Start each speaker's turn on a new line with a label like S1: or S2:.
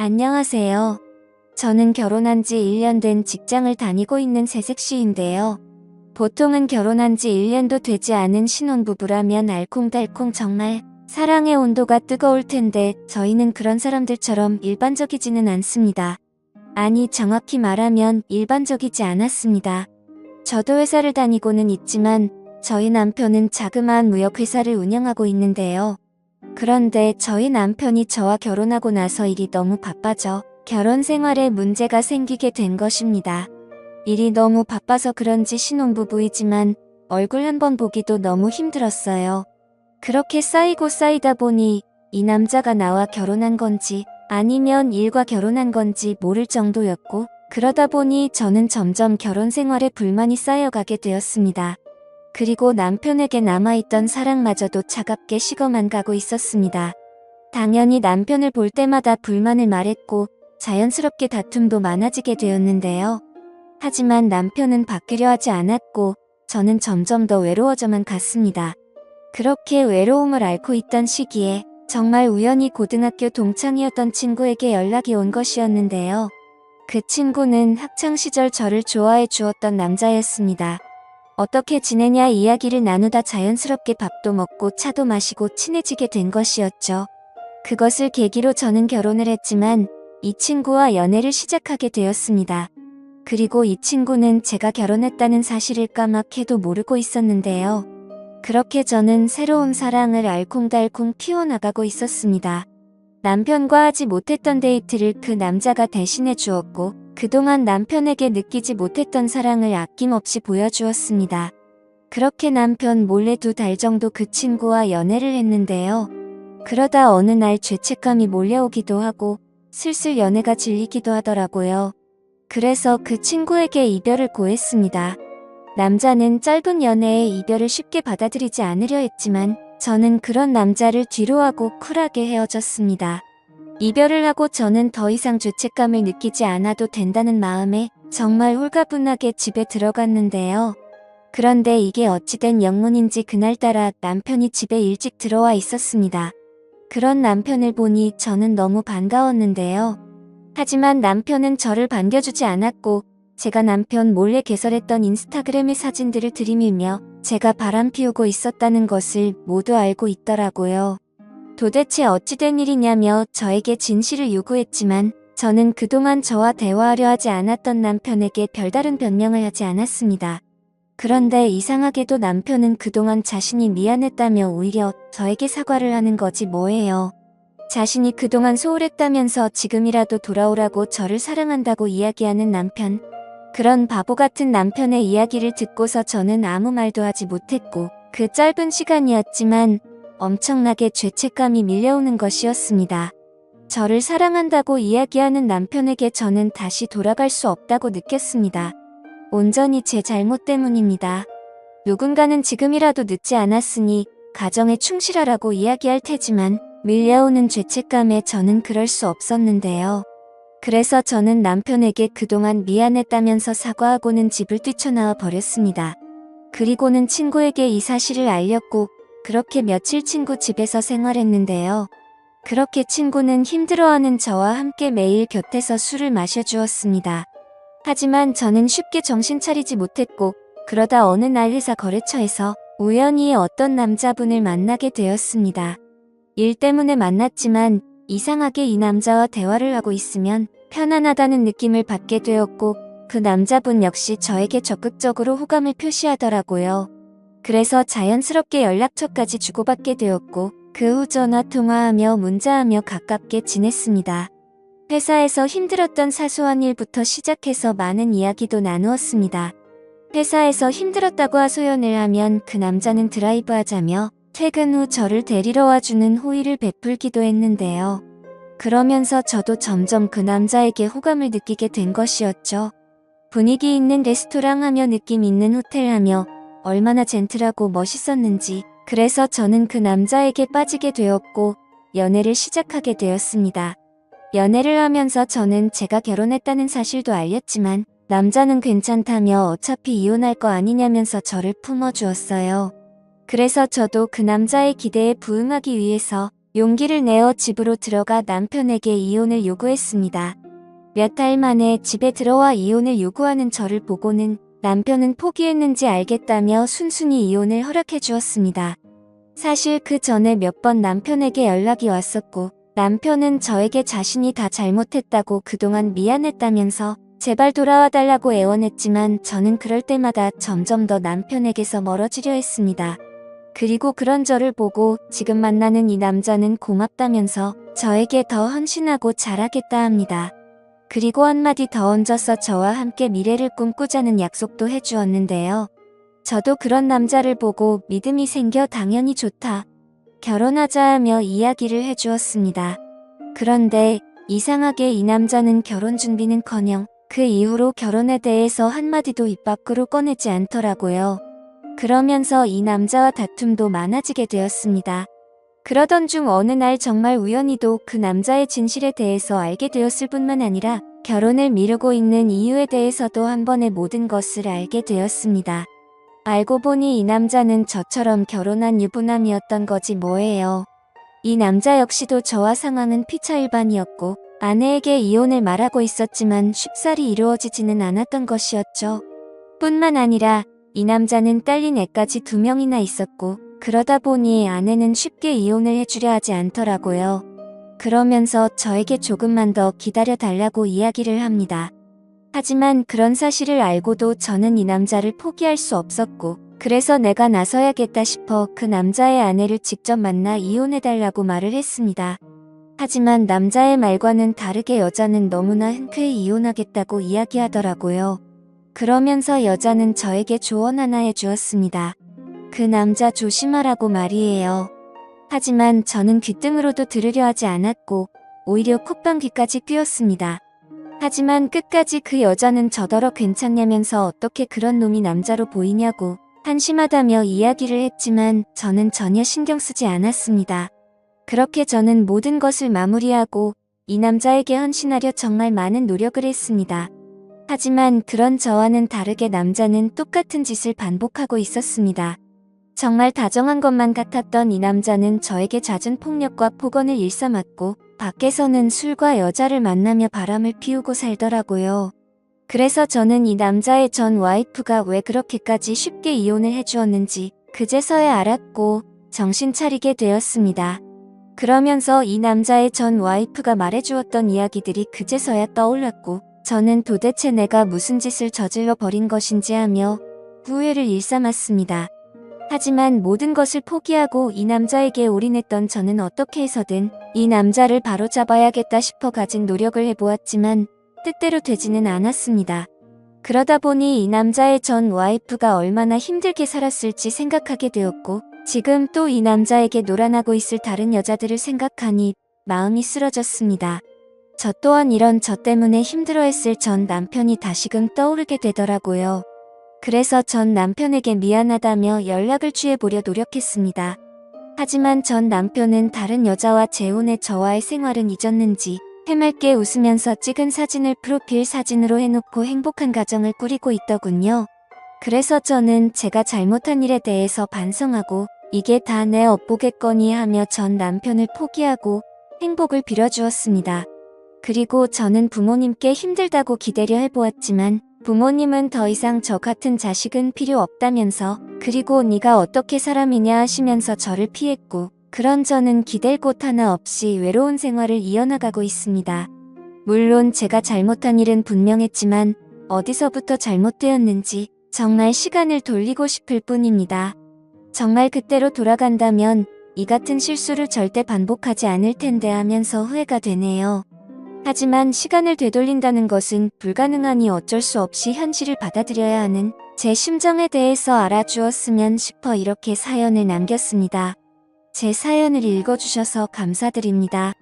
S1: 안녕하세요. 저는 결혼한 지 1년 된 직장을 다니고 있는 새색시인데요. 보통은 결혼한 지 1년도 되지 않은 신혼부부라면 알콩달콩 정말 사랑의 온도가 뜨거울 텐데 저희는 그런 사람들처럼 일반적이지는 않습니다. 아니, 정확히 말하면 일반적이지 않았습니다. 저도 회사를 다니고는 있지만 저희 남편은 자그마한 무역회사를 운영하고 있는데요. 그런데 저희 남편이 저와 결혼하고 나서 일이 너무 바빠져 결혼 생활에 문제가 생기게 된 것입니다. 일이 너무 바빠서 그런지 신혼부부이지만 얼굴 한번 보기도 너무 힘들었어요. 그렇게 쌓이고 쌓이다 보니 이 남자가 나와 결혼한 건지 아니면 일과 결혼한 건지 모를 정도였고, 그러다 보니 저는 점점 결혼 생활에 불만이 쌓여가게 되었습니다. 그리고 남편에게 남아있던 사랑마저도 차갑게 식어만 가고 있었습니다. 당연히 남편을 볼 때마다 불만을 말했고 자연스럽게 다툼도 많아지게 되었는데요. 하지만 남편은 바뀌려 하지 않았고 저는 점점 더 외로워져만 갔습니다. 그렇게 외로움을 앓고 있던 시기에 정말 우연히 고등학교 동창이었던 친구에게 연락이 온 것이었는데요. 그 친구는 학창시절 저를 좋아해 주었던 남자였습니다. 어떻게 지내냐 이야기를 나누다 자연스럽게 밥도 먹고 차도 마시고 친해지게 된 것이었죠. 그것을 계기로 저는 결혼을 했지만 이 친구와 연애를 시작하게 되었습니다. 그리고 이 친구는 제가 결혼했다는 사실을 까맣게도 모르고 있었는데요. 그렇게 저는 새로운 사랑을 알콩달콩 키워나가고 있었습니다. 남편과 하지 못했던 데이트를 그 남자가 대신해 주었고, 그동안 남편에게 느끼지 못했던 사랑을 아낌없이 보여주었습니다. 그렇게 남편 몰래 2달 정도 그 친구와 연애를 했는데요. 그러다 어느 날 죄책감이 몰려오기도 하고 슬슬 연애가 질리기도 하더라고요. 그래서 그 친구에게 이별을 고했습니다. 남자는 짧은 연애에 이별을 쉽게 받아들이지 않으려 했지만 저는 그런 남자를 뒤로하고 쿨하게 헤어졌습니다. 이별을 하고 저는 더 이상 죄책감을 느끼지 않아도 된다는 마음에 정말 홀가분하게 집에 들어갔는데요. 그런데 이게 어찌된 영문인지 그날따라 남편이 집에 일찍 들어와 있었습니다. 그런 남편을 보니 저는 너무 반가웠는데요. 하지만 남편은 저를 반겨주지 않았고 제가 남편 몰래 개설했던 인스타그램의 사진들을 들이밀며 제가 바람피우고 있었다는 것을 모두 알고 있더라고요. 도대체 어찌된 일이냐며 저에게 진실을 요구했지만 저는 그동안 저와 대화하려 하지 않았던 남편에게 별다른 변명을 하지 않았습니다. 그런데 이상하게도 남편은 그동안 자신이 미안했다며 오히려 저에게 사과를 하는 거지 뭐예요. 자신이 그동안 소홀했다면서 지금이라도 돌아오라고 저를 사랑한다고 이야기하는 남편. 그런 바보 같은 남편의 이야기를 듣고서 저는 아무 말도 하지 못했고, 그 짧은 시간이었지만 엄청나게 죄책감이 밀려오는 것이었습니다. 저를 사랑한다고 이야기하는 남편에게 저는 다시 돌아갈 수 없다고 느꼈습니다. 온전히 제 잘못 때문입니다. 누군가는 지금이라도 늦지 않았으니 가정에 충실하라고 이야기할 테지만 밀려오는 죄책감에 저는 그럴 수 없었는데요. 그래서 저는 남편에게 그동안 미안했다면서 사과하고는 집을 뛰쳐나와 버렸습니다. 그리고는 친구에게 이 사실을 알렸고 그렇게 며칠 친구 집에서 생활했는데요. 그렇게 친구는 힘들어하는 저와 함께 매일 곁에서 술을 마셔주었습니다. 하지만 저는 쉽게 정신 차리지 못했고 그러다 어느 날 회사 거래처에서 우연히 어떤 남자분을 만나게 되었습니다. 일 때문에 만났지만 이상하게 이 남자와 대화를 하고 있으면 편안하다는 느낌을 받게 되었고 그 남자분 역시 저에게 적극적으로 호감을 표시하더라고요. 그래서 자연스럽게 연락처까지 주고받게 되었고 그 후 전화 통화하며 문자하며 가깝게 지냈습니다. 회사에서 힘들었던 사소한 일부터 시작해서 많은 이야기도 나누었습니다. 회사에서 힘들었다고 하소연을 하면 그 남자는 드라이브하자며 퇴근 후 저를 데리러 와주는 호의를 베풀기도 했는데요. 그러면서 저도 점점 그 남자에게 호감을 느끼게 된 것이었죠. 분위기 있는 레스토랑 하며 느낌 있는 호텔 하며 얼마나 젠틀하고 멋있었는지, 그래서 저는 그 남자에게 빠지게 되었고 연애를 시작하게 되었습니다. 연애를 하면서 저는 제가 결혼했다는 사실도 알렸지만 남자는 괜찮다며 어차피 이혼할 거 아니냐면서 저를 품어주었어요. 그래서 저도 그 남자의 기대에 부응하기 위해서 용기를 내어 집으로 들어가 남편에게 이혼을 요구했습니다. 몇 달 만에 집에 들어와 이혼을 요구하는 저를 보고는 남편은 포기했는지 알겠다며 순순히 이혼을 허락해 주었습니다. 사실 그 전에 몇 번 남편에게 연락이 왔었고 남편은 저에게 자신이 다 잘못했다고 그동안 미안했다면서 제발 돌아와 달라고 애원했지만 저는 그럴 때마다 점점 더 남편에게서 멀어지려 했습니다. 그리고 그런 저를 보고 지금 만나는 이 남자는 고맙다면서 저에게 더 헌신하고 잘하겠다 합니다. 그리고 한마디 더 얹어서 저와 함께 미래를 꿈꾸자는 약속도 해주었는데요. 저도 그런 남자를 보고 믿음이 생겨 당연히 좋다. 결혼하자 하며 이야기를 해주었습니다. 그런데 이상하게 이 남자는 결혼 준비는커녕 그 이후로 결혼에 대해서 한마디도 입 밖으로 꺼내지 않더라고요. 그러면서 이 남자와 다툼도 많아지게 되었습니다. 그러던 중 어느 날 정말 우연히도 그 남자의 진실에 대해서 알게 되었을 뿐만 아니라 결혼을 미루고 있는 이유에 대해서도 한 번에 모든 것을 알게 되었습니다. 알고 보니 이 남자는 저처럼 결혼한 유부남이었던 거지 뭐예요. 이 남자 역시도 저와 상황은 피차일반이었고 아내에게 이혼을 말하고 있었지만 쉽사리 이루어지지는 않았던 것이었죠. 뿐만 아니라 이 남자는 딸린 애까지 2명이나 있었고 그러다 보니 아내는 쉽게 이혼을 해주려 하지 않더라고요. 그러면서 저에게 조금만 더 기다려 달라고 이야기를 합니다. 하지만 그런 사실을 알고도 저는 이 남자를 포기할 수 없었고 그래서 내가 나서야겠다 싶어 그 남자의 아내를 직접 만나 이혼해달라고 말을 했습니다. 하지만 남자의 말과는 다르게 여자는 너무나 흔쾌히 이혼하겠다고 이야기하더라고요. 그러면서 여자는 저에게 조언 하나 해주었습니다. 그 남자 조심하라고 말이에요. 하지만 저는 귀등으로도 들으려 하지 않았고 오히려 콧방귀까지 뀌었습니다. 하지만 끝까지 그 여자는 저더러 괜찮냐면서 어떻게 그런 놈이 남자로 보이냐고 한심하다며 이야기를 했지만 저는 전혀 신경 쓰지 않았습니다. 그렇게 저는 모든 것을 마무리하고 이 남자에게 헌신하려 정말 많은 노력을 했습니다. 하지만 그런 저와는 다르게 남자는 똑같은 짓을 반복하고 있었습니다. 정말 다정한 것만 같았던 이 남자는 저에게 잦은 폭력과 폭언을 일삼았고 밖에서는 술과 여자를 만나며 바람을 피우고 살더라고요. 그래서 저는 이 남자의 전 와이프가 왜 그렇게까지 쉽게 이혼을 해주었는지 그제서야 알았고 정신 차리게 되었습니다. 그러면서 이 남자의 전 와이프가 말해주었던 이야기들이 그제서야 떠올랐고 저는 도대체 내가 무슨 짓을 저질러 버린 것인지 하며 후회를 일삼았습니다. 하지만 모든 것을 포기하고 이 남자에게 올인했던 저는 어떻게 해서든 이 남자를 바로잡아야겠다 싶어 가진 노력을 해보았지만 뜻대로 되지는 않았습니다. 그러다 보니 이 남자의 전 와이프가 얼마나 힘들게 살았을지 생각하게 되었고 지금 또 이 남자에게 노란하고 있을 다른 여자들을 생각하니 마음이 쓰러졌습니다. 저 또한 이런 저 때문에 힘들어했을 전 남편이 다시금 떠오르게 되더라고요. 그래서 전 남편에게 미안하다며 연락을 취해보려 노력했습니다. 하지만 전 남편은 다른 여자와 재혼해 저와의 생활은 잊었는지 해맑게 웃으면서 찍은 사진을 프로필 사진으로 해놓고 행복한 가정을 꾸리고 있더군요. 그래서 저는 제가 잘못한 일에 대해서 반성하고 이게 다 내 업보겠거니 하며 전 남편을 포기하고 행복을 빌어주었습니다. 그리고 저는 부모님께 힘들다고 기대려 해보았지만 부모님은 더 이상 저 같은 자식은 필요 없다면서 그리고 네가 어떻게 사람이냐 하시면서 저를 피했고 그런 저는 기댈 곳 하나 없이 외로운 생활을 이어나가고 있습니다. 물론 제가 잘못한 일은 분명했지만 어디서부터 잘못되었는지 정말 시간을 돌리고 싶을 뿐입니다. 정말 그때로 돌아간다면 이 같은 실수를 절대 반복하지 않을 텐데 하면서 후회가 되네요. 하지만 시간을 되돌린다는 것은 불가능하니 어쩔 수 없이 현실을 받아들여야 하는 제 심정에 대해서 알아주었으면 싶어 이렇게 사연을 남겼습니다. 제 사연을 읽어주셔서 감사드립니다.